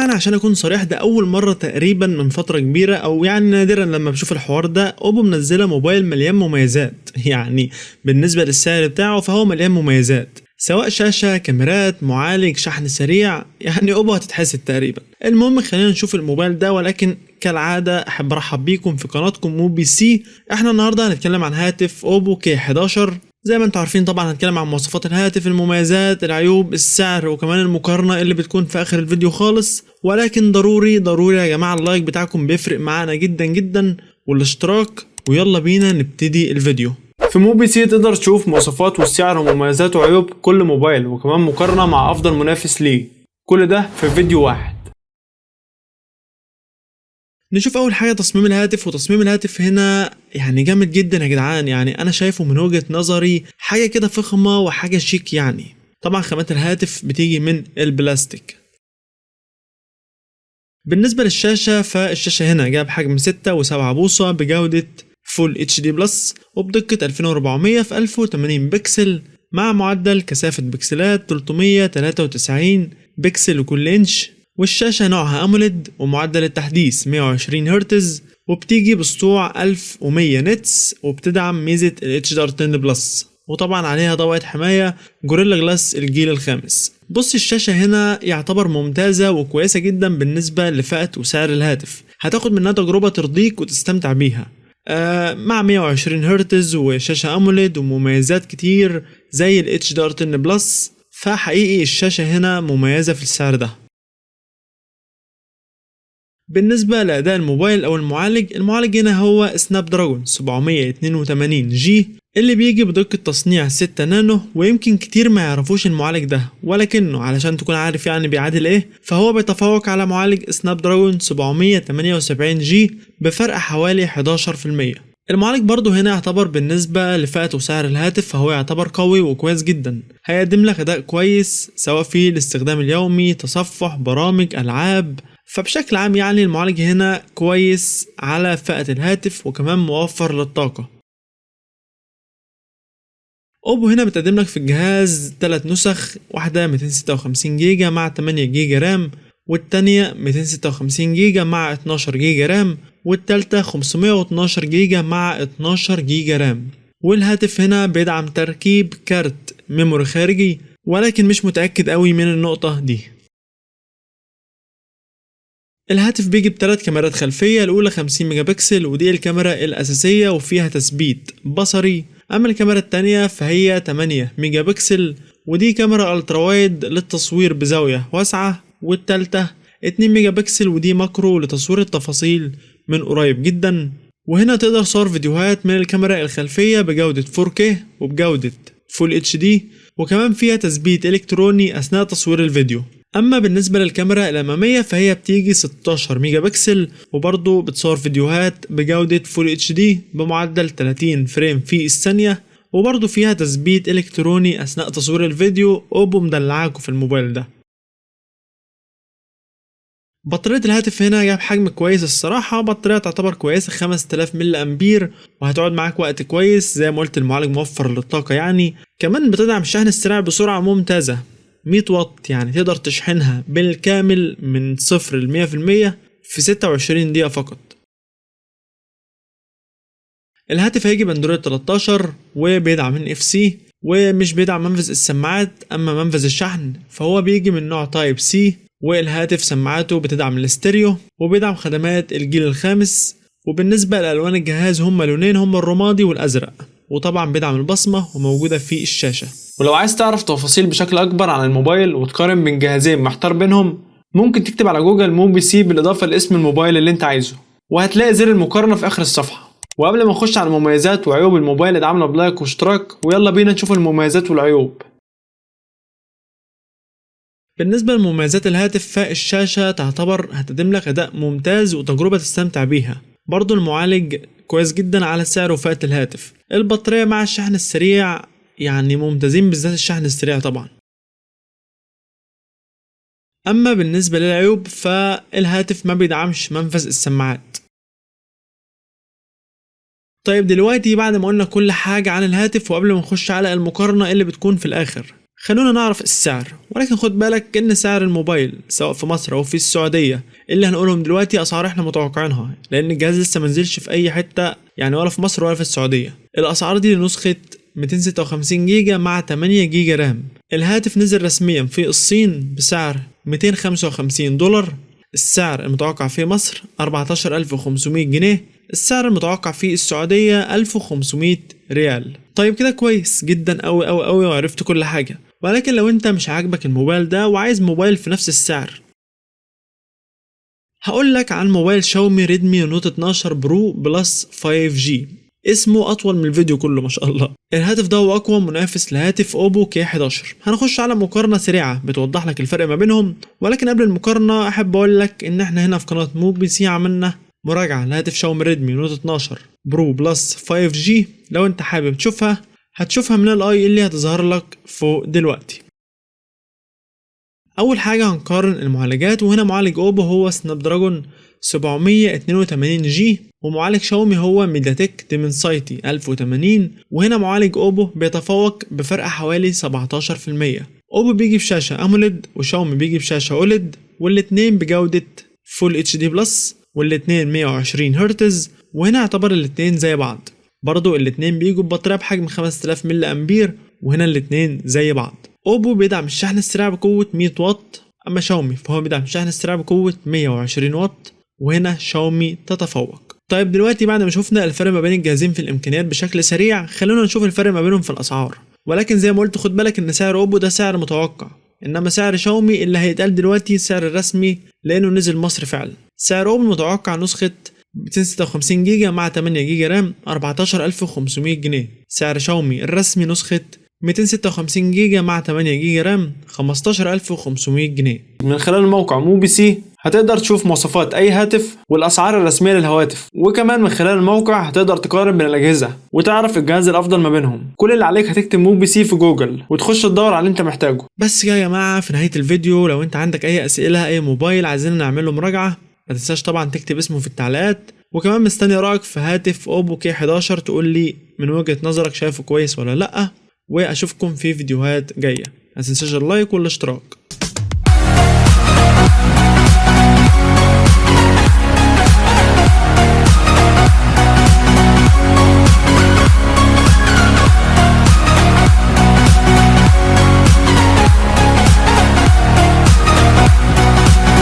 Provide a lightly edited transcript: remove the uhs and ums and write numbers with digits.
يعني عشان اكون صريح ده اول مره تقريبا من فتره كبيره، او يعني نادرا لما بشوف الحوار ده. اوبو منزله موبايل مليان مميزات يعني بالنسبه للسعر بتاعه فهو مليان مميزات، سواء شاشه، كاميرات، معالج، شحن سريع، يعني اوبو هتتحسد تقريبا. المهم خلينا نشوف الموبايل ده، ولكن كالعاده احب ارحب بيكم في قناتكم موبي سي. احنا النهارده هنتكلم عن هاتف اوبو كي 11. زي ما انتم عارفين طبعا هنتكلم عن مواصفات الهاتف، المميزات، العيوب، السعر، وكمان المقارنة اللي بتكون في اخر الفيديو خالص. ولكن ضروري يا جماعة اللايك بتاعكم بيفرق معانا جدا جدا، والاشتراك. ويلا بينا نبتدي الفيديو. في موبي سي تقدر تشوف مواصفات والسعر ومميزات وعيوب كل موبايل، وكمان مقارنة مع افضل منافس ليه، كل ده في فيديو واحد. نشوف اول حاجه تصميم الهاتف. وتصميم الهاتف هنا يعني جامد جدا يا جدعان، يعني انا شايفه من وجهه نظري حاجه كده فخمه وحاجه شيك. يعني طبعا خامات الهاتف بتيجي من البلاستيك. بالنسبه للشاشه فالشاشه هنا جايب حجم 6.7 بوصه بجوده فول اتش دي بلس، وبدقه 2400 في 1080 بكسل، مع معدل كثافه بكسلات 393 بكسل لكل انش. والشاشة نوعها أموليد، ومعدل التحديث 120 هرتز، وبتيجي بسطوع 1100 نتس، وبتدعم ميزة ال HDR10 بلس، وطبعا عليها طبقة حماية جوريلا جلاس الجيل الخامس. بص الشاشة هنا يعتبر ممتازة وكويسة جدا بالنسبة لفئة وسعر الهاتف، هتاخد منها تجربة ترضيك وتستمتع بيها. مع 120 هرتز وشاشة أموليد ومميزات كتير زي ال HDR10 بلس، فحقيقي الشاشة هنا مميزة في السعر ده. بالنسبة لأداء الموبايل أو المعالج هنا هو سناب دراجون 782 جي، اللي بيجي بدقة تصنيع 6 نانو. ويمكن كتير ما يعرفوش المعالج ده، ولكنه علشان تكون عارف يعني بيعادل ايه، فهو بيتفوق على معالج سناب دراجون 778 جي بفرق حوالي 11%. المعالج برضو هنا يعتبر بالنسبة لفئة وسعر الهاتف فهو يعتبر قوي وكويس جدا، هيقدم لك أداء كويس سواء في الاستخدام اليومي، تصفح، برامج، ألعاب. فبشكل عام يعني المعالج هنا كويس على فئة الهاتف، وكمان موفر للطاقة. اوبو هنا بتقدم لك في الجهاز 3 نسخ، واحدة 256 جيجا مع 8 جيجا رام، والتانية 256 جيجا مع 12 جيجا رام، والتالتة 512 جيجا مع 12 جيجا رام. والهاتف هنا بيدعم تركيب كارت ميموري خارجي، ولكن مش متأكد قوي من النقطة دي. الهاتف بيجي بثلاث كاميرات خلفية، الأولى 50 ميجا بكسل ودي الكاميرا الأساسية وفيها تثبيت بصري. أما الكاميرا التانية فهي 8 ميجا بكسل ودي كاميرا ألترا وايد للتصوير بزاوية واسعة. والتالتة 2 ميجا بكسل ودي ماكرو لتصوير التفاصيل من قريب جدا. وهنا تقدر تصور فيديوهات من الكاميرا الخلفية بجودة 4K وبجودة فول HD، وكمان فيها تثبيت إلكتروني أثناء تصوير الفيديو. اما بالنسبة للكاميرا الامامية فهي بتيجي 16 ميجا بكسل، وبرضو بتصور فيديوهات بجودة فول HD بمعدل 30 فريم في الثانية، وبرضو فيها تثبيت الكتروني اثناء تصوير الفيديو. اوبو مدلعاكوا في الموبايل ده. بطارية الهاتف هنا جاب حجم كويس الصراحة، بطارية تعتبر كويسة 5000 ملي امبير، وهتقعد معاك وقت كويس. زي ما قلت المعالج موفر للطاقة، يعني كمان بتدعم الشحن السريع بسرعة ممتازة 100 واط، يعني تقدر تشحنها بالكامل من 0 ل 100% في 26 دقيقة فقط. الهاتف هيجي باندرويد 13 وبيدعم NFC، ومش بيدعم منفذ السماعات. اما منفذ الشحن فهو بيجي من نوع تايب C، والهاتف سماعاته بتدعم الاستيريو وبيدعم خدمات الجيل الخامس. وبالنسبة لألوان الجهاز هما لونين، هما الرمادي والأزرق، وطبعا بيدعم البصمة وموجودة في الشاشة. ولو عايز تعرف تفاصيل بشكل أكبر عن الموبايل وتقارن بين جهازين محتار بينهم، ممكن تكتب على جوجل موبي سي بالإضافة لاسم الموبايل اللي انت عايزه، وهتلاقي زر المقارنة في آخر الصفحة. وقبل ما نخش على المميزات وعيوب الموبايل ادعمنا بلايك واشتراك، ويلا بينا نشوف المميزات والعيوب. بالنسبة لمميزات الهاتف فالشاشة تعتبر هتقدم لك أداء ممتاز وتجربة تستمتع بيها. برضو المعالج كويس جدا على سعر وفئة الهاتف. البطارية مع الشحن السريع يعني ممتازين، بالذات الشحن السريع طبعا. أما بالنسبة للعيوب فالهاتف ما بيدعمش منفذ السماعات. طيب دلوقتي بعد ما قلنا كل حاجة عن الهاتف، وقبل ما نخش على المقارنة اللي بتكون في الآخر، خلونا نعرف السعر، ولكن خد بالك ان سعر الموبايل سواء في مصر او في السعوديه اللي هنقولهم دلوقتي اسعار احنا متوقعينها، لان الجهاز لسه منزلش في اي حته يعني، ولا في مصر ولا في السعوديه. الاسعار دي لنسخه 256 جيجا مع 8 جيجا رام. الهاتف نزل رسميا في الصين بسعر $255. السعر المتوقع في مصر 14500 جنيه. السعر المتوقع في السعودية 1500 ريال. طيب كده كويس جدا أوي أوي أوي وعرفت كل حاجة، ولكن لو انت مش عاجبك الموبايل ده وعايز موبايل في نفس السعر، هقولك عن موبايل شاومي ريدمي نوت 12 برو بلس 5G. اسمه اطول من الفيديو كله ما شاء الله. الهاتف ده هو اقوى منافس لهاتف اوبو K11. هنخش على مقارنه سريعه بتوضح لك الفرق ما بينهم، ولكن قبل المقارنه احب اقول لك ان احنا هنا في قناه موبي عملنا مراجعه لهاتف شاومي ريدمي نوت 12 برو بلس 5G. لو انت حابب تشوفها هتشوفها من الاي اللي هتظهر لك فوق دلوقتي. اول حاجه هنقارن المعالجات، وهنا معالج اوبو هو سناب دراجون 782G، ومعالج شاومي هو ميدياتك ديمنسايتي 1080. وهنا معالج اوبو بيتفوق بفرق حوالي 17%. اوبو بيجي بشاشه اموليد وشاومي بيجي بشاشه اوليد، والاتنين بجوده فول اتش دي بلس، والاتنين 120 هرتز. وهنا يعتبر الاتنين زي بعض، برضو الاتنين بيجوا ببطاريه بحجم 5000 ملي امبير، وهنا الاتنين زي بعض. اوبو بيدعم الشحن السريع بقوه 100 واط، اما شاومي فهو بيدعم الشحن السريع بقوه 120 واط، وهنا شاومي تتفوق. طيب دلوقتي بعد ما شفنا الفرق ما بين الجهازين في الامكانيات بشكل سريع، خلونا نشوف الفرق ما بينهم في الاسعار. ولكن زي ما قلت خد بالك ان سعر اوبو ده سعر متوقع، انما سعر شاومي اللي هيتقال دلوقتي سعر الرسمي لانه نزل مصر فعلا. سعر اوبو متوقع نسخه 256 جيجا مع 8 جيجا رام 14500 جنيه. سعر شاومي الرسمي نسخه 256 جيجا مع 8 جيجا رام 15500 جنيه. من خلال موقع موبي هتقدر تشوف مواصفات اي هاتف والاسعار الرسميه للهواتف، وكمان من خلال الموقع هتقدر تقارن بين الاجهزه وتعرف الجهاز الافضل ما بينهم. كل اللي عليك هتكتب موبي في جوجل وتخش تدور على اللي انت محتاجه. بس يا جماعه في نهايه الفيديو لو انت عندك اي اسئله اي موبايل عايزين نعمل له مراجعه، ما تنساش طبعا تكتب اسمه في التعليقات، وكمان مستني رايك في هاتف اوبو K11 تقول لي من وجهه نظرك شايفه كويس ولا لا. واشوفكم في فيديوهات جايه، ما تنساش اللايك والاشتراك.